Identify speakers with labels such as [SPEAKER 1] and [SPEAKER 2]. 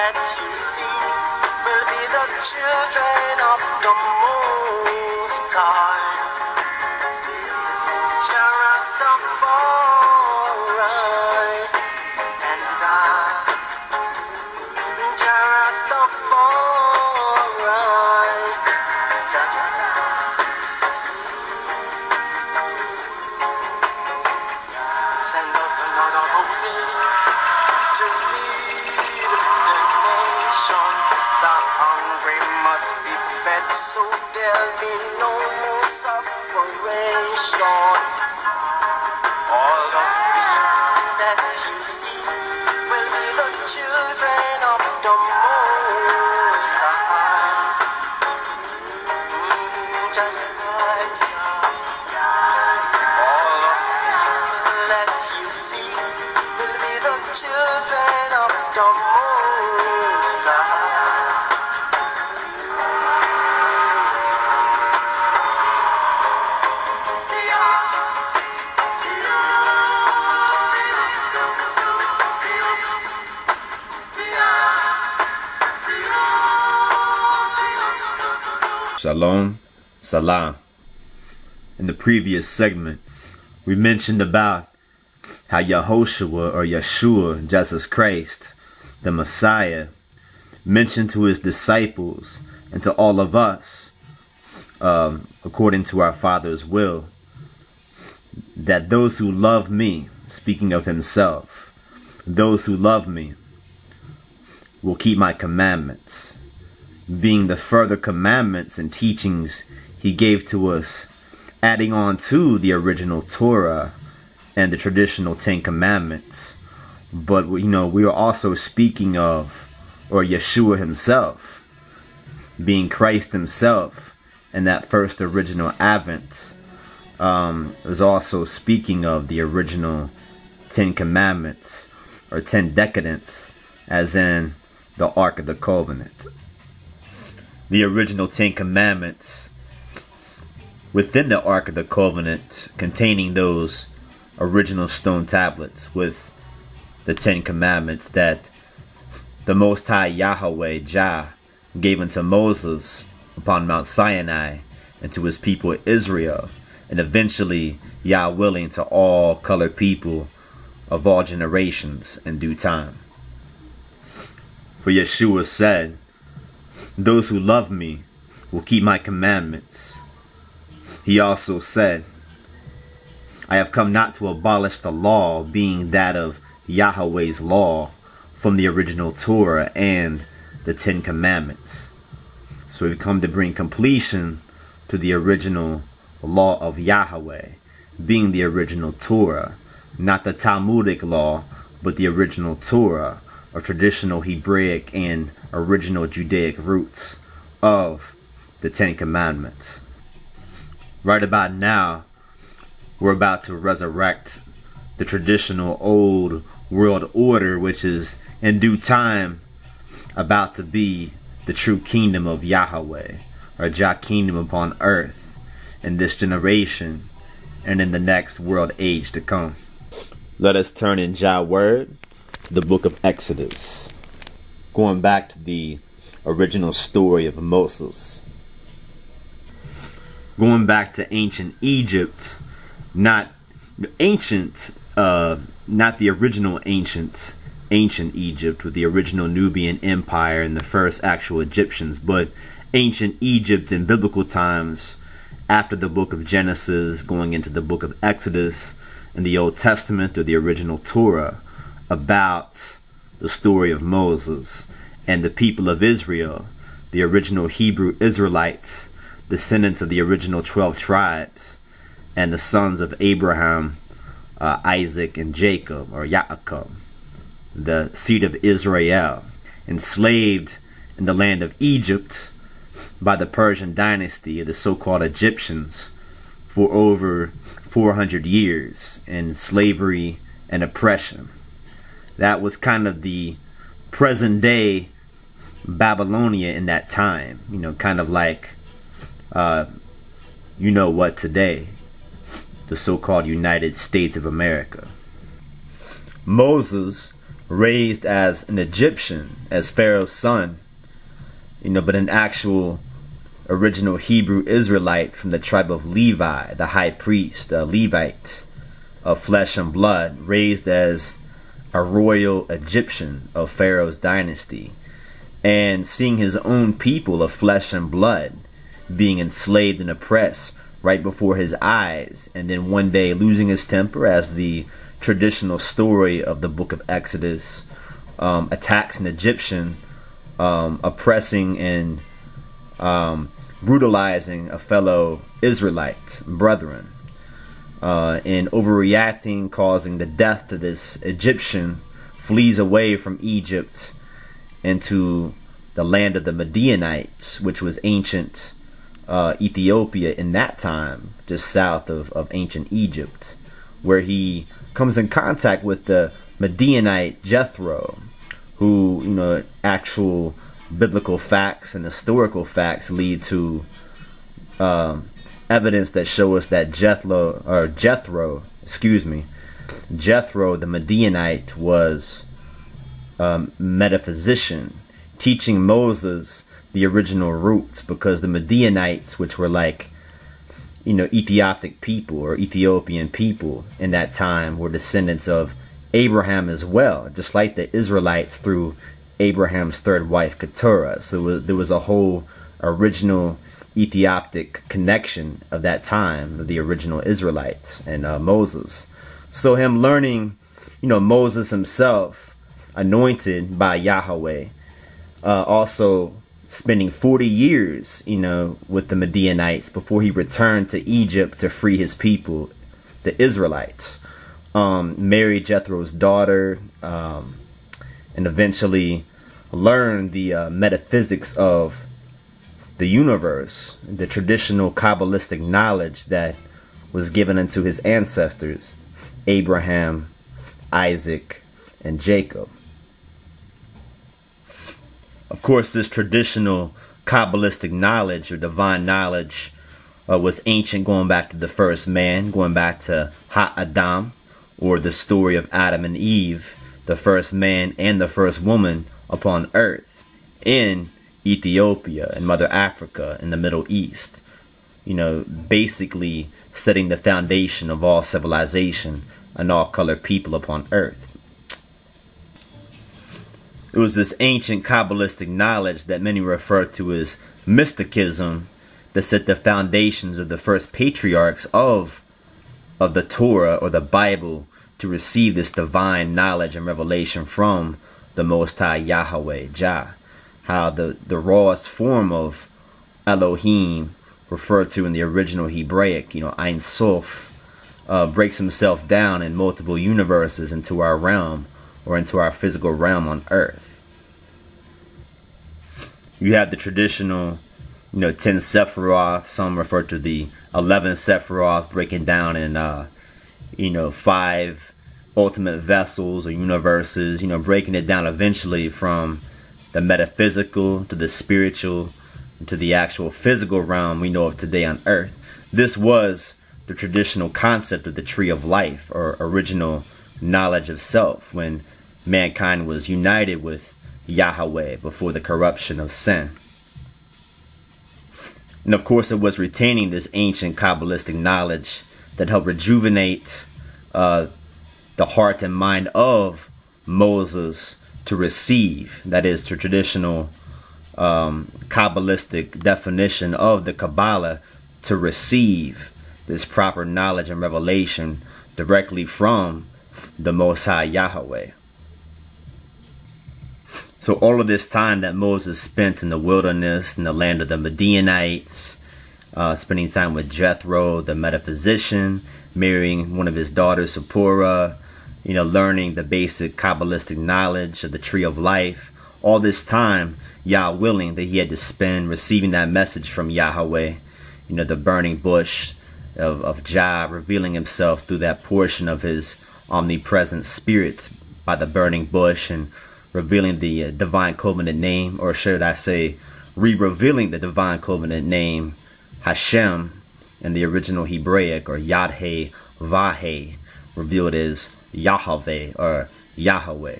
[SPEAKER 1] that you see will be the children of the Most High. Rastafari and send us another Moses to lead the nation. The hungry must be fed, so there'll be no more separation. All of that you see will be the children of the Most High. All of that you see will be the children of the Most High.
[SPEAKER 2] Shalom, salam. In the previous segment, we mentioned about how Yehoshua or Yeshua, Jesus Christ, the Messiah, mentioned to his disciples and to all of us, according to our Father's will, that those who love me, speaking of himself, those who love me will keep my commandments, being the further commandments and teachings he gave to us, adding on to the original Torah and the traditional 10 Commandments. But, you know, we are also speaking of, or Yeshua himself, being Christ himself, and that first original Advent, is also speaking of the original 10 Commandments, or 10 Decadents, as in the Ark of the Covenant. The original 10 Commandments within the Ark of the Covenant, containing those original stone tablets with the 10 Commandments that the Most High Yahweh Jah gave unto Moses upon Mount Sinai and to his people Israel, and eventually, Yah willing, to all colored people of all generations in due time. For Yeshua said, "Those who love me will keep my commandments." He also said, "I have come not to abolish the law, being that of Yahweh's law from the original Torah and the 10 Commandments." So we've come to bring completion to the original law of Yahweh, being the original Torah, not the Talmudic law, but the original Torah, or traditional Hebraic and original Judaic roots of the 10 Commandments. Right about now, we're about to resurrect the traditional old world order, which is in due time about to be the true kingdom of Yahweh, or Jah kingdom upon earth, in this generation and in the next world age to come. Let us turn in Jah word, the book of Exodus. Going back to the original story of Moses. Going back to ancient Egypt, not the original ancient Egypt with the original Nubian Empire and the first actual Egyptians, but ancient Egypt in biblical times, after the book of Genesis, going into the book of Exodus in the Old Testament, or the original Torah, about the story of Moses and the people of Israel, the original Hebrew Israelites, descendants of the original 12 tribes, and the sons of Abraham, Isaac, and Jacob, or Yaakov, the seed of Israel, enslaved in the land of Egypt by the Persian dynasty, the so-called Egyptians, for over 400 years in slavery and oppression. That was kind of the present day Babylonia in that time, you know, kind of like you know what today, the so-called United States of America. Moses raised as an Egyptian, as Pharaoh's son, but an actual original Hebrew Israelite from the tribe of Levi, the high priest, a Levite of flesh and blood, raised as a royal Egyptian of Pharaoh's dynasty, and seeing his own people of flesh and blood being enslaved and oppressed right before his eyes, and then one day losing his temper, as the traditional story of the book of Exodus attacks an Egyptian, oppressing and brutalizing a fellow Israelite brethren, and overreacting, causing the death to this Egyptian, flees away from Egypt into the land of the Midianites, which was ancient Ethiopia in that time, just south of ancient Egypt, where he comes in contact with the Midianite Jethro, who, actual biblical facts and historical facts lead to evidence that show us that Jethro, the Midianite, was a metaphysician, teaching Moses the original roots, because the Midianites, which were like, Ethiopic people or Ethiopian people in that time, were descendants of Abraham as well, just like the Israelites through Abraham's third wife Keturah. So there was a whole original Ethiopic connection of that time, of the original Israelites and Moses. So him learning, Moses himself, anointed by Yahweh, also spending 40 years, with the Midianites before he returned to Egypt to free his people, the Israelites. Married Jethro's daughter, and eventually learned the metaphysics of the universe, the traditional Kabbalistic knowledge that was given unto his ancestors, Abraham, Isaac, and Jacob. Of course, this traditional Kabbalistic knowledge or divine knowledge was ancient, going back to the first man, going back to Ha-Adam, or the story of Adam and Eve, the first man and the first woman upon earth in Ethiopia and Mother Africa in the Middle East. Basically setting the foundation of all civilization and all colored people upon earth. It was this ancient Kabbalistic knowledge that many refer to as mysticism that set the foundations of the first patriarchs of the Torah or the Bible to receive this divine knowledge and revelation from the Most High Yahweh, Jah. How the rawest form of Elohim, referred to in the original Hebraic, Ein Sof, breaks himself down in multiple universes into our realm, or into our physical realm on earth. You have the traditional, 10 Sephiroth, some refer to the 11 Sephiroth, breaking down in, 5 ultimate vessels or universes, breaking it down eventually from the metaphysical to the spiritual to the actual physical realm we know of today on earth. This was the traditional concept of the tree of life, or original knowledge of self, when mankind was united with Yahweh before the corruption of sin. And of course, it was retaining this ancient Kabbalistic knowledge that helped rejuvenate the heart and mind of Moses to receive, that is, the traditional Kabbalistic definition of the Kabbalah, to receive this proper knowledge and revelation directly from the Most High Yahweh. So all of this time that Moses spent in the wilderness, in the land of the Midianites, spending time with Jethro, the metaphysician, marrying one of his daughters, Zipporah, learning the basic Kabbalistic knowledge of the tree of life, all this time, Yah willing, that he had to spend receiving that message from Yahweh, the burning bush of Jah, revealing himself through that portion of his omnipresent spirit by the burning bush, and revealing the divine covenant name, or should I say, re-revealing the divine covenant name, Hashem, in the original Hebraic, or Yad-He Vah-He, revealed as Yahweh or Yahweh.